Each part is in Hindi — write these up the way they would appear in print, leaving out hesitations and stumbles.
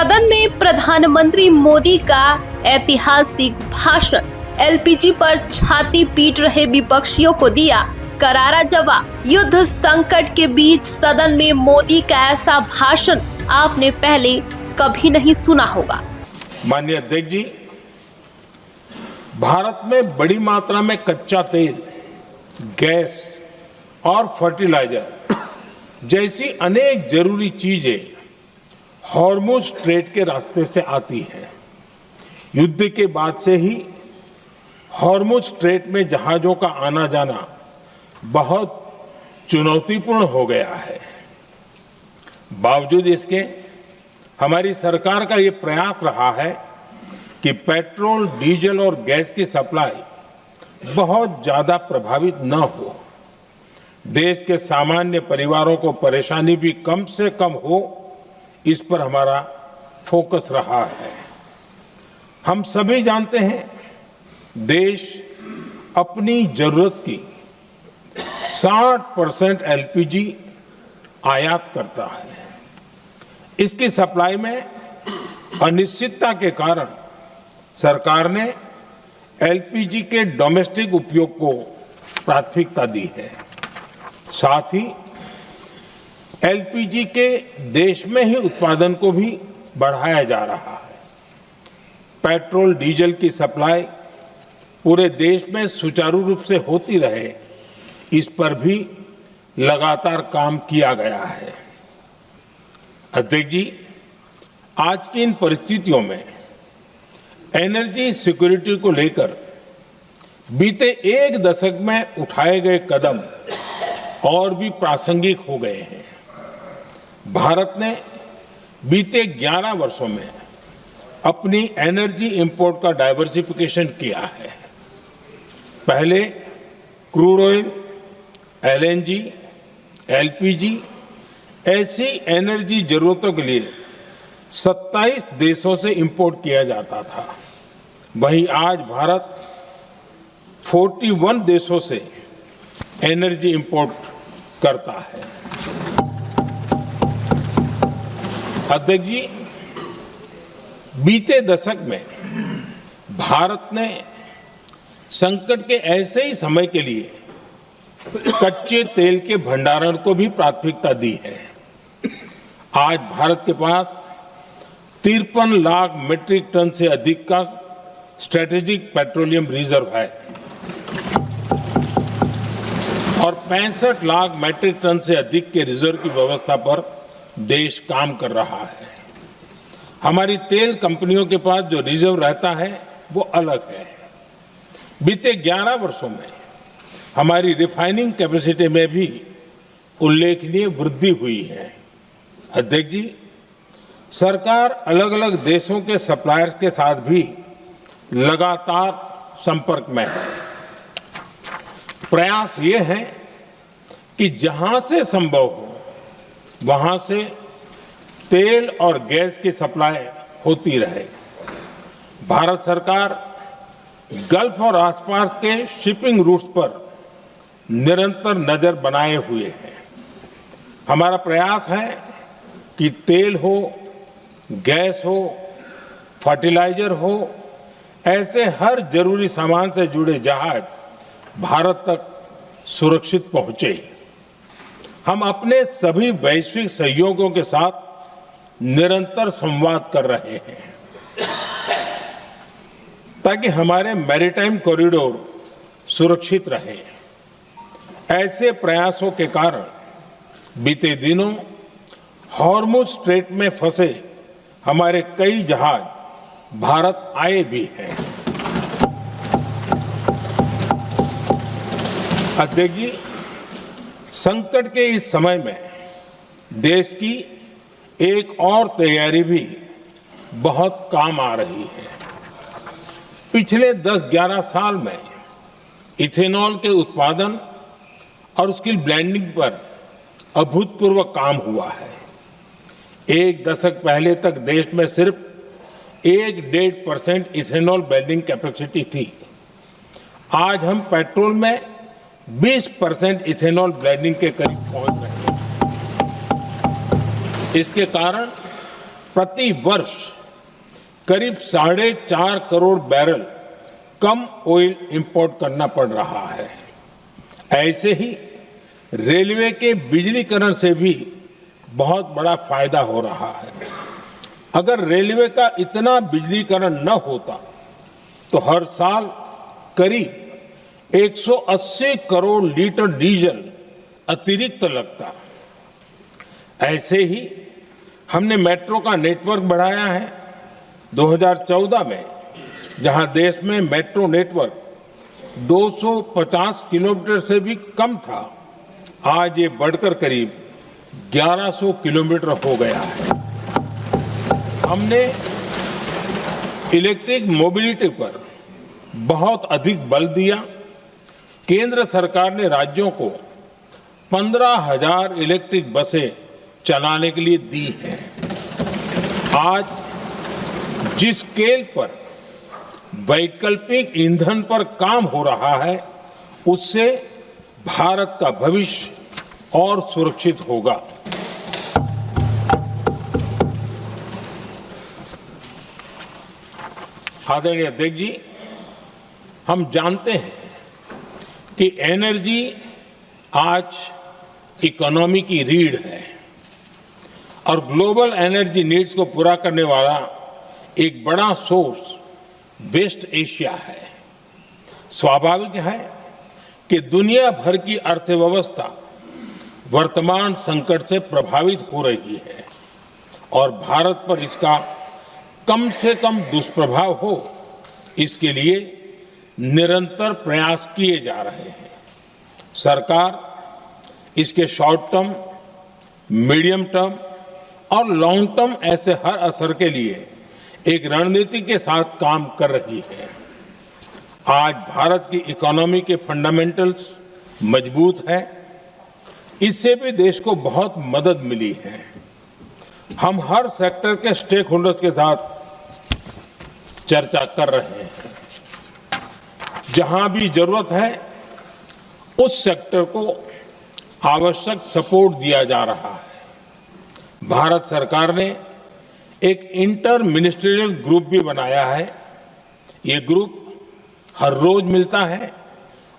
सदन में प्रधानमंत्री मोदी का ऐतिहासिक भाषण। एलपीजी पर छाती पीट रहे विपक्षियों को दिया करारा जवाब। युद्ध संकट के बीच सदन में मोदी का ऐसा भाषण आपने पहले कभी नहीं सुना होगा। माननीय अध्यक्ष जी, भारत में बड़ी मात्रा में कच्चा तेल, गैस और फर्टिलाइजर जैसी अनेक जरूरी चीजें हॉर्मुज स्ट्रेट के रास्ते से आती हैं। युद्ध के बाद से ही हॉर्मुज स्ट्रेट में जहाजों का आना जाना बहुत चुनौतीपूर्ण हो गया है। बावजूद इसके हमारी सरकार का ये प्रयास रहा है कि पेट्रोल, डीजल और गैस की सप्लाई बहुत ज्यादा प्रभावित न हो, देश के सामान्य परिवारों को परेशानी भी कम से कम हो, इस पर हमारा फोकस रहा है। हम सभी जानते हैं, देश अपनी जरूरत की 60% एलपीजी आयात करता है। इसकी सप्लाई में अनिश्चितता के कारण सरकार ने एलपीजी के डोमेस्टिक उपयोग को प्राथमिकता दी है। साथ ही एलपीजी के देश में ही उत्पादन को भी बढ़ाया जा रहा है। पेट्रोल, डीजल की सप्लाई पूरे देश में सुचारू रूप से होती रहे, इस पर भी लगातार काम किया गया है। अध्यक्ष जी, आज की इन परिस्थितियों में एनर्जी सिक्योरिटी को लेकर बीते एक दशक में उठाए गए कदम और भी प्रासंगिक हो गए हैं। भारत ने बीते 11 वर्षों में अपनी एनर्जी इंपोर्ट का डाइवर्सिफिकेशन किया है। पहले क्रूड ऑयल, एलएनजी, एलपीजी ऐसी एनर्जी जरूरतों के लिए 27 देशों से इंपोर्ट किया जाता था। वहीं आज भारत 41 देशों से एनर्जी इंपोर्ट करता है। अध्यक्ष जी, बीते दशक में भारत ने संकट के ऐसे ही समय के लिए कच्चे तेल के भंडारण को भी प्राथमिकता दी है। आज भारत के पास 53 लाख मीट्रिक टन से अधिक का स्ट्रेटेजिक पेट्रोलियम रिजर्व है और 65 लाख मीट्रिक टन से अधिक के रिजर्व की व्यवस्था पर देश काम कर रहा है। हमारी तेल कंपनियों के पास जो रिजर्व रहता है वो अलग है। बीते 11 वर्षों में हमारी रिफाइनिंग कैपेसिटी में भी उल्लेखनीय वृद्धि हुई है। अध्यक्ष जी, सरकार अलग अलग देशों के सप्लायर्स के साथ भी लगातार संपर्क में है। प्रयास ये है कि जहां से संभव हो वहां से तेल और गैस की सप्लाई होती रहे। भारत सरकार गल्फ और आसपास के शिपिंग रूट्स पर निरंतर नजर बनाए हुए है। हमारा प्रयास है कि तेल हो, गैस हो, फर्टिलाइजर हो, ऐसे हर जरूरी सामान से जुड़े जहाज भारत तक सुरक्षित पहुंचे। हम अपने सभी वैश्विक सहयोगियों के साथ निरंतर संवाद कर रहे हैं ताकि हमारे मैरीटाइम कॉरिडोर सुरक्षित रहे। ऐसे प्रयासों के कारण बीते दिनों हॉर्मुज स्ट्रेट में फंसे हमारे कई जहाज भारत आए भी हैं। अध्यक्ष जी, संकट के इस समय में देश की एक और तैयारी भी बहुत काम आ रही है। पिछले 10-11 साल में इथेनॉल के उत्पादन और उसकी ब्लेंडिंग पर अभूतपूर्व काम हुआ है। एक दशक पहले तक देश में सिर्फ 1-1.5% इथेनॉल ब्लेंडिंग कैपेसिटी थी। आज हम पेट्रोल में 20% इथेनॉल ब्लेंडिंग के करीब पहुंच रहे हैं। इसके कारण प्रति वर्ष करीब 4.5 करोड़ बैरल कम ऑयल इंपोर्ट करना पड़ रहा है। ऐसे ही रेलवे के बिजलीकरण से भी बहुत बड़ा फायदा हो रहा है। अगर रेलवे का इतना बिजलीकरण न होता तो हर साल करीब 180 करोड़ लीटर डीजल अतिरिक्त लगता। ऐसे ही हमने मेट्रो का नेटवर्क बढ़ाया है। 2014 में जहां देश में मेट्रो नेटवर्क 250 किलोमीटर से भी कम था, आज ये बढ़कर करीब 1100 किलोमीटर हो गया है। हमने इलेक्ट्रिक मोबिलिटी पर बहुत अधिक बल दिया। केंद्र सरकार ने राज्यों को 15,000 इलेक्ट्रिक बसें चलाने के लिए दी हैं। आज जिस स्केल पर वैकल्पिक ईंधन पर काम हो रहा है, उससे भारत का भविष्य और सुरक्षित होगा। आदरणीय अध्यक्ष जी, हम जानते हैं कि एनर्जी आज इकोनॉमी की रीढ़ है और ग्लोबल एनर्जी नीड्स को पूरा करने वाला एक बड़ा सोर्स वेस्ट एशिया है। स्वाभाविक है कि दुनिया भर की अर्थव्यवस्था वर्तमान संकट से प्रभावित हो रही है और भारत पर इसका कम से कम दुष्प्रभाव हो, इसके लिए निरंतर प्रयास किए जा रहे हैं। सरकार इसके शॉर्ट टर्म, मीडियम टर्म और लॉन्ग टर्म ऐसे हर असर के लिए एक रणनीति के साथ काम कर रही है। आज भारत की इकोनॉमी के फंडामेंटल्स मजबूत है। इससे भी देश को बहुत मदद मिली है। हम हर सेक्टर के स्टेक होल्डर्स के साथ चर्चा कर रहे हैं। जहां भी जरूरत है उस सेक्टर को आवश्यक सपोर्ट दिया जा रहा है। भारत सरकार ने एक इंटर मिनिस्ट्रियल ग्रुप भी बनाया है। ये ग्रुप हर रोज मिलता है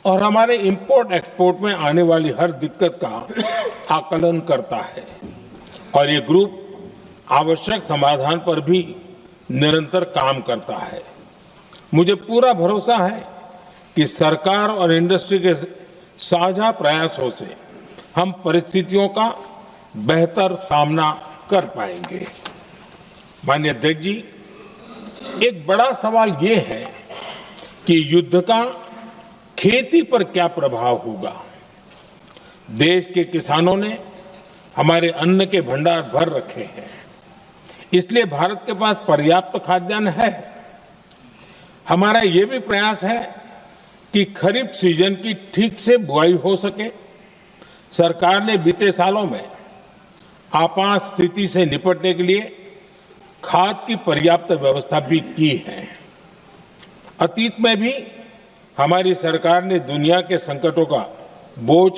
और हमारे इंपोर्ट एक्सपोर्ट में आने वाली हर दिक्कत का आकलन करता है और ये ग्रुप आवश्यक समाधान पर भी निरंतर काम करता है। मुझे पूरा भरोसा है कि सरकार और इंडस्ट्री के साझा प्रयासों से हम परिस्थितियों का बेहतर सामना कर पाएंगे। माननीय अध्यक्ष जी, एक बड़ा सवाल ये है कि युद्ध का खेती पर क्या प्रभाव होगा। देश के किसानों ने हमारे अन्न के भंडार भर रखे हैं, इसलिए भारत के पास पर्याप्त खाद्यान्न है। हमारा ये भी प्रयास है कि खरीफ सीजन की ठीक से बुआई हो सके। सरकार ने बीते सालों में आपात स्थिति से निपटने के लिए खाद की पर्याप्त व्यवस्था भी की है। अतीत में भी हमारी सरकार ने दुनिया के संकटों का बोझ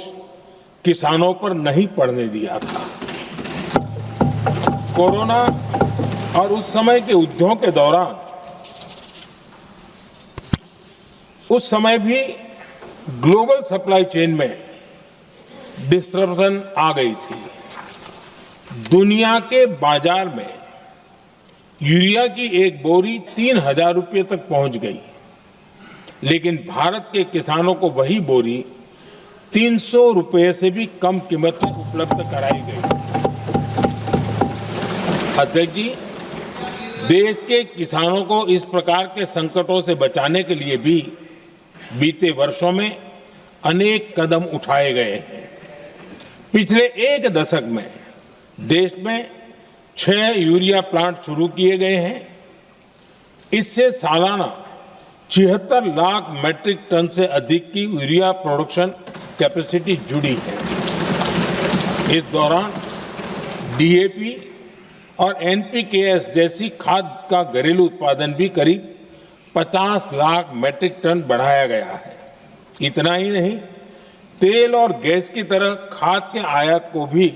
किसानों पर नहीं पड़ने दिया था। कोरोना और उस समय के युद्धों के दौरान उस समय भी ग्लोबल सप्लाई चेन में डिस्टरप्शन आ गई थी। दुनिया के बाजार में यूरिया की एक बोरी 3,000 रुपये तक पहुंच गई, लेकिन भारत के किसानों को वही बोरी 300 रुपये से भी कम कीमत में उपलब्ध कराई गई। अध्यक्ष जी, देश के किसानों को इस प्रकार के संकटों से बचाने के लिए भी बीते वर्षों में अनेक कदम उठाए गए हैं। पिछले एक दशक में देश में 6 यूरिया प्लांट शुरू किए गए हैं। इससे सालाना 76 लाख मैट्रिक टन से अधिक की यूरिया प्रोडक्शन कैपेसिटी जुड़ी है। इस दौरान डीएपी और एनपीकेएस जैसी खाद का घरेलू उत्पादन भी करीब 50 लाख मैट्रिक टन बढ़ाया गया है। इतना ही नहीं, तेल और गैस की तरह खाद के आयात को भी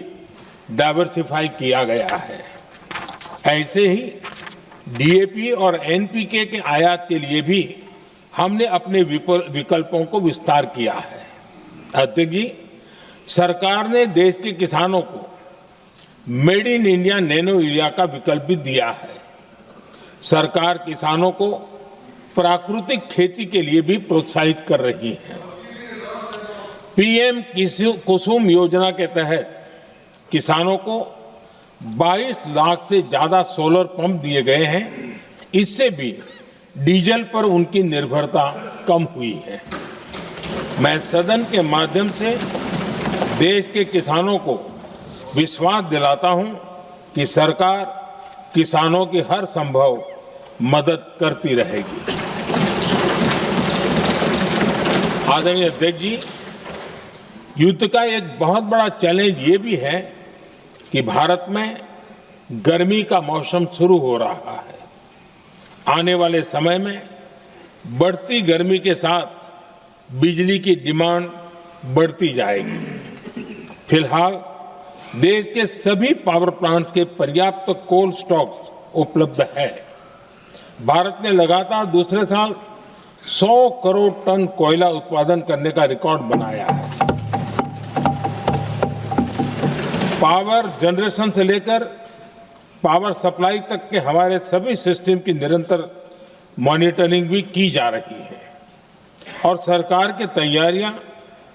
डाइवर्सिफाई किया गया है। ऐसे ही डीएपी और एनपीके के आयात के लिए भी हमने अपने विकल्पों को विस्तार किया है। अध्यक्ष जी, सरकार ने देश के किसानों को made in India nano urea का विकल्प भी दिया है। सरकार किसानों को प्राकृतिक खेती के लिए भी प्रोत्साहित कर रही है। पीएम कुसुम योजना के तहत किसानों को 22 लाख से ज्यादा सोलर पंप दिए गए हैं। इससे भी डीजल पर उनकी निर्भरता कम हुई है। मैं सदन के माध्यम से देश के किसानों को विश्वास दिलाता हूं कि सरकार किसानों की हर संभव मदद करती रहेगी। आदरणीय अध्यक्ष जी, युद्ध का एक बहुत बड़ा चैलेंज ये भी है कि भारत में गर्मी का मौसम शुरू हो रहा है। आने वाले समय में बढ़ती गर्मी के साथ बिजली की डिमांड बढ़ती जाएगी। फिलहाल देश के सभी पावर प्लांट्स के पर्याप्त कोल स्टॉक उपलब्ध है। भारत ने लगातार दूसरे साल 100 करोड़ टन कोयला उत्पादन करने का रिकॉर्ड बनाया है। पावर जनरेशन से लेकर पावर सप्लाई तक के हमारे सभी सिस्टम की निरंतर मॉनिटरिंग भी की जा रही है और सरकार की तैयारियां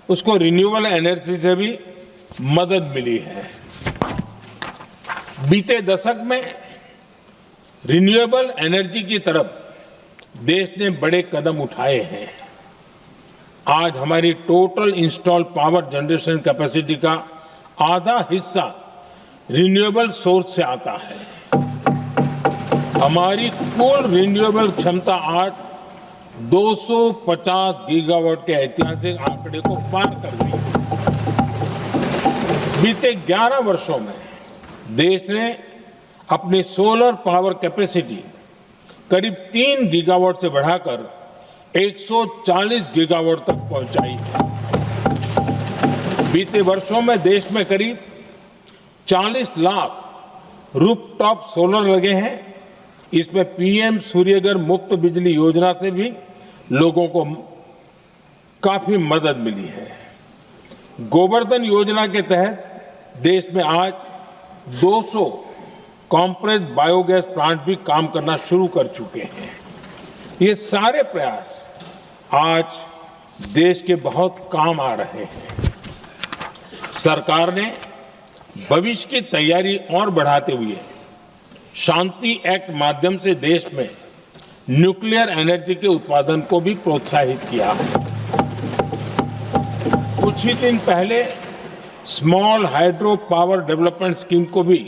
उसको रिन्यूएबल एनर्जी से भी मदद मिली है। बीते दशक में रिन्यूएबल एनर्जी की तरफ देश ने बड़े कदम उठाए हैं। आज हमारी total installed power generation capacity का आधा हिस्सा रिन्यूएबल सोर्स से आता है। हमारी कुल रिन्यूएबल क्षमता आज 250 गीगावाट के ऐतिहासिक आंकड़े को पार कर गई। बीते 11 वर्षों में देश ने अपनी सोलर पावर कैपेसिटी करीब 3 गीगावाट से बढ़ाकर 140 गीगावाट तक पहुंचाई है। बीते वर्षों में देश में करीब 40 लाख रूफटॉप सोलर लगे हैं। इसमें पीएम सूर्यघर मुफ्त बिजली योजना से भी लोगों को काफी मदद मिली है। गोवर्धन योजना के तहत देश में आज 200 कॉम्प्रेस्ड बायोगैस प्लांट भी काम करना शुरू कर चुके हैं। ये सारे प्रयास आज देश के बहुत काम आ रहे हैं। सरकार ने भविष्य की तैयारी और बढ़ाते हुए शांति एक्ट माध्यम से देश में न्यूक्लियर एनर्जी के उत्पादन को भी प्रोत्साहित किया है। कुछ ही दिन पहले small hydro power development scheme को भी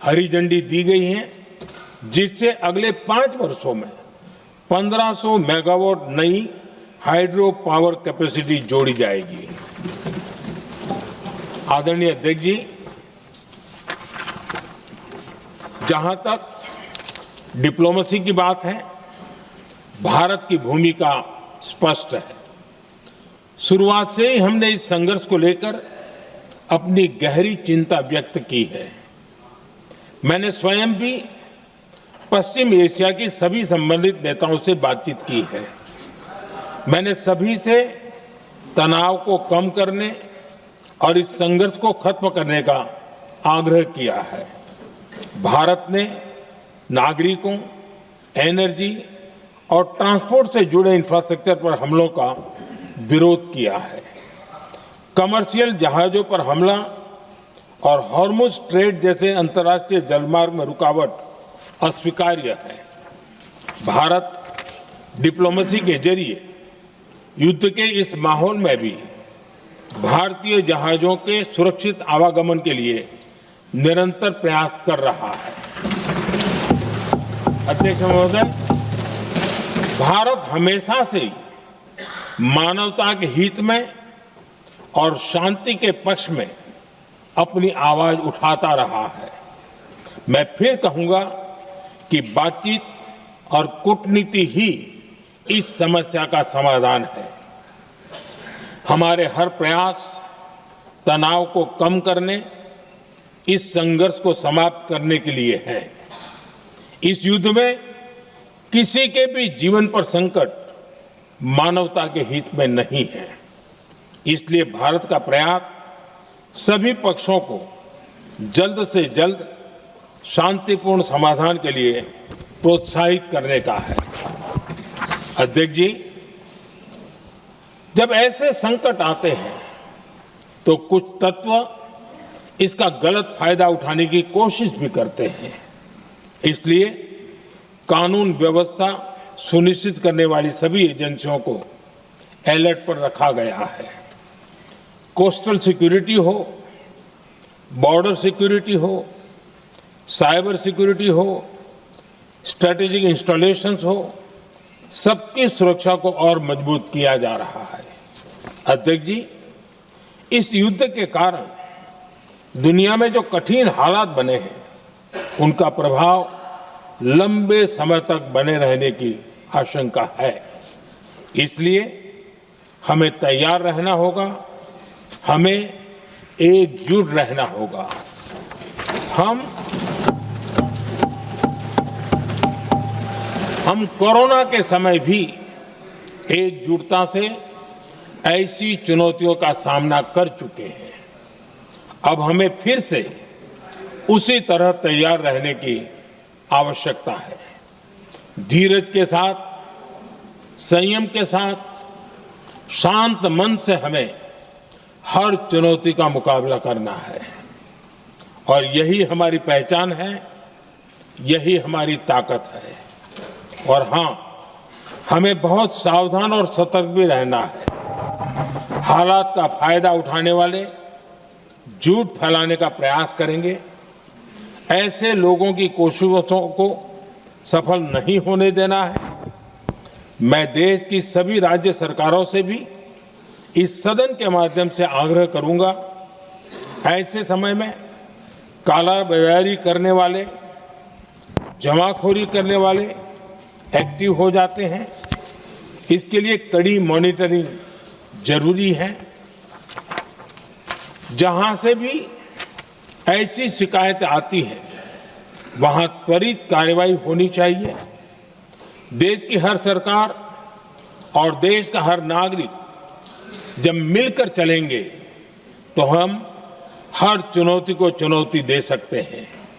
हरी झंडी दी गई है, जिससे अगले 5 वर्षों में 1500 मेगावाट नई हाइड्रो पावर कैपेसिटी जोड़ी जाएगी। आदरणीय अध्यक्ष जी, जहां तक डिप्लोमेसी की बात है, भारत की भूमिका स्पष्ट है। शुरुआत से ही हमने इस संघर्ष को लेकर अपनी गहरी चिंता व्यक्त की है। मैंने स्वयं भी पश्चिम एशिया की सभी संबंधित नेताओं से बातचीत की है। मैंने सभी से तनाव को कम करने और इस संघर्ष को खत्म करने का आग्रह किया है। भारत ने नागरिकों, एनर्जी और ट्रांसपोर्ट से जुड़े इंफ्रास्ट्रक्चर पर हमलों का विरोध किया है। कमर्शियल जहाजों पर हमला और हॉर्मुज स्ट्रेट जैसे अंतर्राष्ट्रीय जलमार्ग में रुकावट अस्वीकार्य है। भारत डिप्लोमेसी के जरिए युद्ध के इस माहौल में भी भारतीय जहाजों के सुरक्षित आवागमन के लिए निरंतर प्रयास कर रहा है। अध्यक्ष महोदय, भारत हमेशा से ही मानवता के हित में और शांति के पक्ष में अपनी आवाज उठाता रहा है। मैं फिर कहूंगा कि बातचीत और कूटनीति ही इस समस्या का समाधान है। हमारे हर प्रयास तनाव को कम करने, इस संघर्ष को समाप्त करने के लिए है। इस युद्ध में किसी के भी जीवन पर संकट मानवता के हित में नहीं है। इसलिए भारत का प्रयास सभी पक्षों को जल्द से जल्द शांतिपूर्ण समाधान के लिए प्रोत्साहित करने का है। अध्यक्ष जी, जब ऐसे संकट आते हैं तो कुछ तत्व इसका गलत फायदा उठाने की कोशिश भी करते हैं। इसलिए कानून व्यवस्था सुनिश्चित करने वाली सभी एजेंसियों को अलर्ट पर रखा गया है। कोस्टल सिक्योरिटी हो, बॉर्डर सिक्योरिटी हो, साइबर सिक्योरिटी हो, स्ट्रेटेजिक इंस्टॉलेशंस हो, सबकी सुरक्षा को और मजबूत किया जा रहा है। अध्यक्ष जी, इस युद्ध के कारण दुनिया में जो कठिन हालात बने हैं, उनका प्रभाव लंबे समय तक बने रहने की आशंका है। इसलिए हमें तैयार रहना होगा, हमें एकजुट रहना होगा। हम कोरोना के समय भी एकजुटता से ऐसी चुनौतियों का सामना कर चुके हैं। अब हमें फिर से उसी तरह तैयार रहने की आवश्यकता है। धीरज के साथ, संयम के साथ, शांत मन से हमें हर चुनौती का मुकाबला करना है और यही हमारी पहचान है, यही हमारी ताकत है। और हां, हमें बहुत सावधान और सतर्क भी रहना है। हालात का फायदा उठाने वाले झूठ फैलाने का प्रयास करेंगे, ऐसे लोगों की कोशिशों को सफल नहीं होने देना है। मैं देश की सभी राज्य सरकारों से भी इस सदन के माध्यम से आग्रह करूंगा, ऐसे समय में कालाबाजारी करने वाले, जमाखोरी करने वाले एक्टिव हो जाते हैं। इसके लिए कड़ी मॉनिटरिंग जरूरी है। जहां से भी ऐसी शिकायतें आती हैं, वहां त्वरित कार्रवाई होनी चाहिए। देश की हर सरकार और देश का हर नागरिक जब मिलकर चलेंगे तो हम हर चुनौती को चुनौती दे सकते हैं।